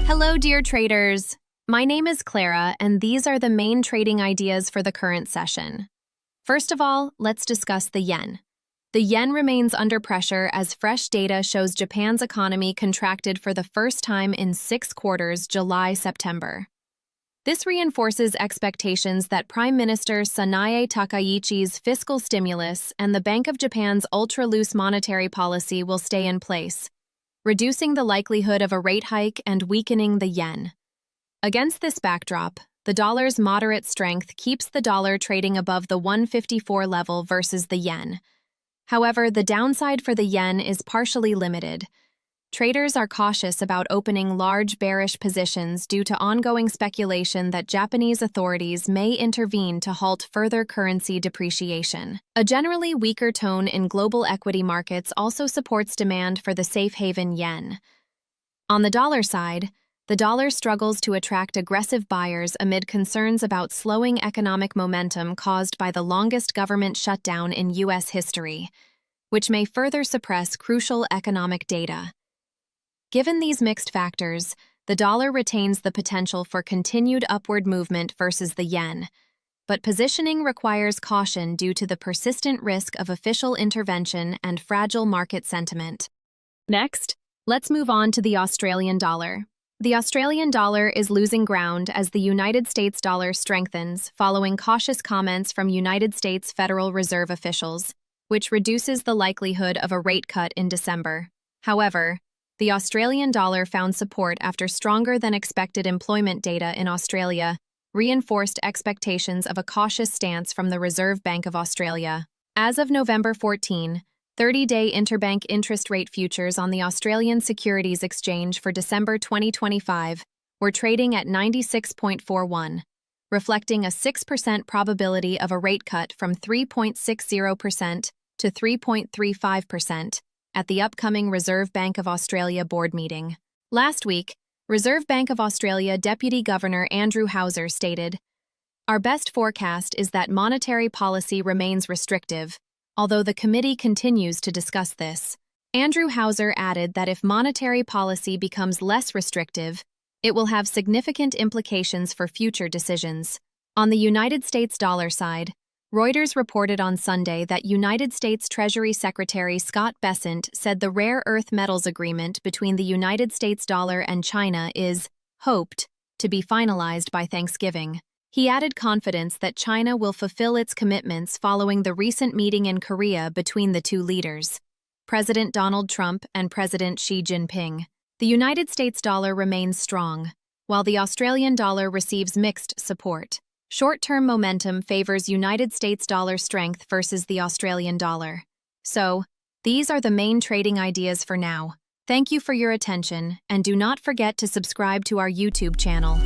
Hello, dear traders. My name is Clara, and these are the main trading ideas for the current session. First of all, let's discuss the yen. The yen remains under pressure as fresh data shows Japan's economy contracted for the first time in 6 quarters, July-September. This reinforces expectations that Prime Minister Sanae Takaichi's fiscal stimulus and the Bank of Japan's ultra-loose monetary policy will stay in place, reducing the likelihood of a rate hike and weakening the yen. Against this backdrop, the dollar's moderate strength keeps the dollar trading above the 154 level versus the yen. However, the downside for the yen is partially limited. Traders are cautious about opening large bearish positions due to ongoing speculation that Japanese authorities may intervene to halt further currency depreciation. A generally weaker tone in global equity markets also supports demand for the safe haven yen. On the dollar side, the dollar struggles to attract aggressive buyers amid concerns about slowing economic momentum caused by the longest government shutdown in U.S. history, which may further suppress crucial economic data. Given these mixed factors, the dollar retains the potential for continued upward movement versus the yen, but positioning requires caution due to the persistent risk of official intervention and fragile market sentiment. Next, let's move on to the Australian dollar. The Australian dollar is losing ground as the United States dollar strengthens following cautious comments from United States Federal Reserve officials, which reduces the likelihood of a rate cut in December. However, the Australian dollar found support after stronger-than-expected employment data in Australia reinforced expectations of a cautious stance from the Reserve Bank of Australia. As of November 14, 30-day interbank interest rate futures on the Australian Securities Exchange for December 2025 were trading at 96.41, reflecting a 6% probability of a rate cut from 3.60% to 3.35%. At the upcoming Reserve Bank of Australia board meeting. Last week, Reserve Bank of Australia Deputy Governor Andrew Hauser stated, "Our best forecast is that monetary policy remains restrictive, although the committee continues to discuss this." Andrew Hauser added that if monetary policy becomes less restrictive, it will have significant implications for future decisions. On the United States dollar side, Reuters reported on Sunday that United States Treasury Secretary Scott Bessent said the rare earth metals agreement between the United States dollar and China is hoped to be finalized by Thanksgiving. He added confidence that China will fulfill its commitments following the recent meeting in Korea between the two leaders, President Donald Trump and President Xi Jinping. The United States dollar remains strong, while the Australian dollar receives mixed support. Short-term momentum favors United States dollar strength versus the Australian dollar. So, these are the main trading ideas for now. Thank you for your attention, and do not forget to subscribe to our YouTube channel.